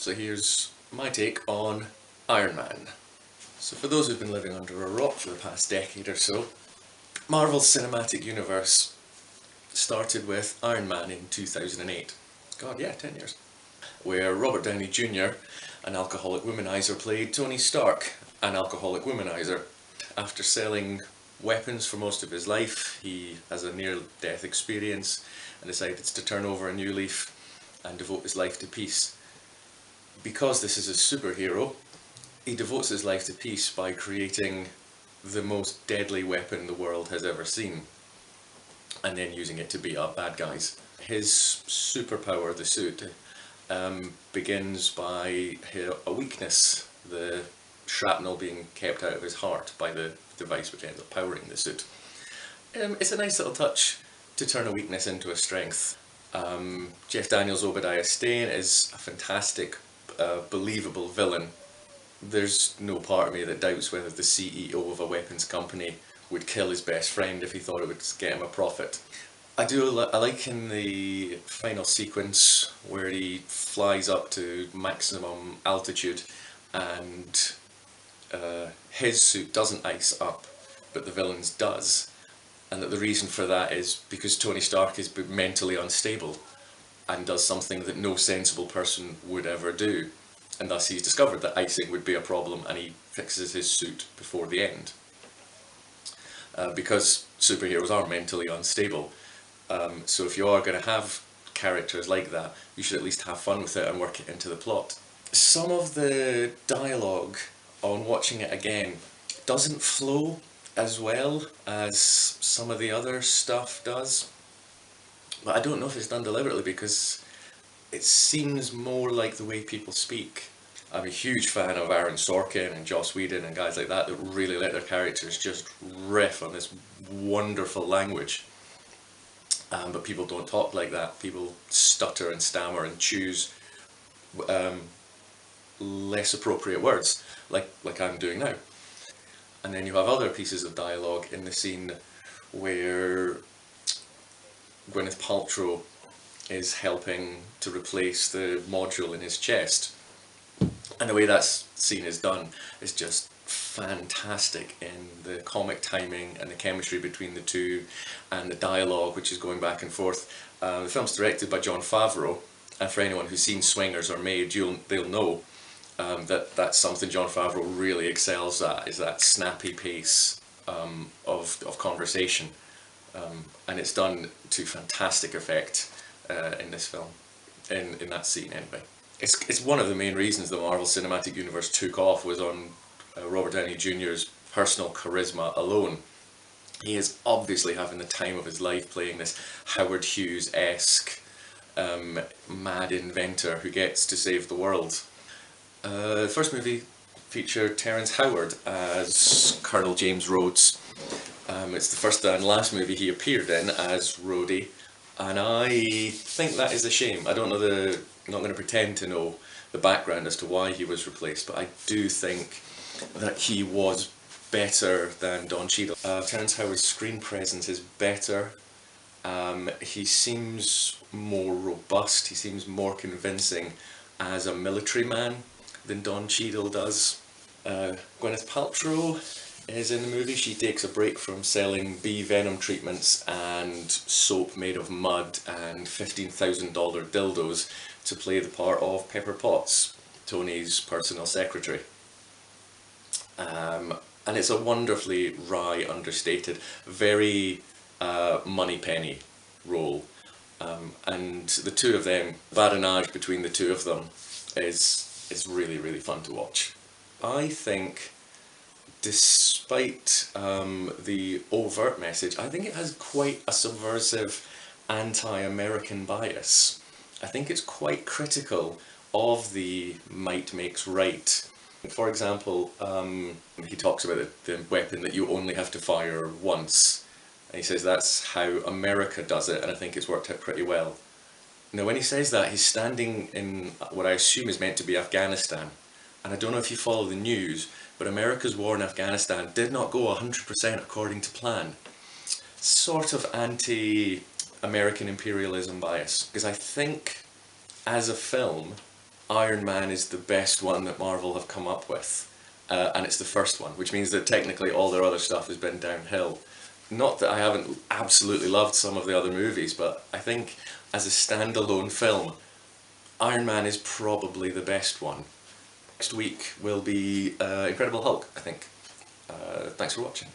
So here's my take on Iron Man. So for those who've been living under a rock for the past decade or so, Marvel's cinematic universe started with Iron Man in 2008. God, yeah, 10 years. Where Robert Downey Jr., an alcoholic womanizer, played Tony Stark, an alcoholic womanizer. After selling weapons for most of his life, he has a near-death experience and decides to turn over a new leaf and devote his life to peace. Because this is a superhero, he devotes his life to peace by creating the most deadly weapon the world has ever seen, and then using it to beat up bad guys. His superpower, the suit, begins by a weakness, the shrapnel being kept out of his heart by the device which ends up powering the suit. It's a nice little touch to turn a weakness into a strength. Jeff Daniels' Obadiah Stane is a fantastic, believable villain. There's no part of me that doubts whether the CEO of a weapons company would kill his best friend if he thought it would get him a profit. I like in the final sequence where he flies up to maximum altitude and his suit doesn't ice up, but the villain's does. And that the reason for that is because Tony Stark is mentally unstable and does something that no sensible person would ever do. And thus he's discovered that icing would be a problem and he fixes his suit before the end. Because superheroes are mentally unstable. So if you are going to have characters like that, you should at least have fun with it and work it into the plot. Some of the dialogue on watching it again doesn't flow as well as some of the other stuff does. But I don't know if it's done deliberately because it seems more like the way people speak. I'm a huge fan of Aaron Sorkin and Joss Whedon and guys like that that really let their characters just riff on this wonderful language. But people don't talk like that. People stutter and stammer and choose less appropriate words, like I'm doing now. And then you have other pieces of dialogue in the scene where Gwyneth Paltrow is helping to replace the module in his chest. And the way that scene is done is just fantastic in the comic timing and the chemistry between the two and the dialogue which is going back and forth. The film's directed by Jon Favreau, and for anyone who's seen Swingers or Made, they'll know that that's something Jon Favreau really excels at, is that snappy pace of conversation. And it's done to fantastic effect in this film, in that scene anyway. It's one of the main reasons the Marvel Cinematic Universe took off was on Robert Downey Jr.'s personal charisma alone. He is obviously having the time of his life playing this Howard Hughes-esque mad inventor who gets to save the world. The first movie featured Terrence Howard as Colonel James Rhodes. It's the first and last movie he appeared in as Rhodey, and I think that is a shame. I'm not going to pretend to know the background as to why he was replaced, but I do think that he was better than Don Cheadle. Terrence Howard's screen presence is better. He seems more robust, he seems more convincing as a military man than Don Cheadle does. Gwyneth Paltrow is in the movie. She takes a break from selling bee venom treatments and soap made of mud and $15,000 dildos to play the part of Pepper Potts, Tony's personal secretary. And it's a wonderfully wry, understated, very Moneypenny role. And the two of them, badinage between the two of them is really, really fun to watch. I think, despite the overt message, I think it has quite a subversive anti-American bias. I think it's quite critical of the might makes right. For example, he talks about the weapon that you only have to fire once. And he says that's how America does it, and I think it's worked out pretty well. Now when he says that, he's standing in what I assume is meant to be Afghanistan. And I don't know if you follow the news, but America's war in Afghanistan did not go 100% according to plan. Sort of anti-American imperialism bias. Because I think, as a film, Iron Man is the best one that Marvel have come up with, and it's the first one, which means that technically all their other stuff has been downhill. Not that I haven't absolutely loved some of the other movies, but I think as a standalone film, Iron Man is probably the best one. Next week will be Incredible Hulk, I think. Thanks for watching.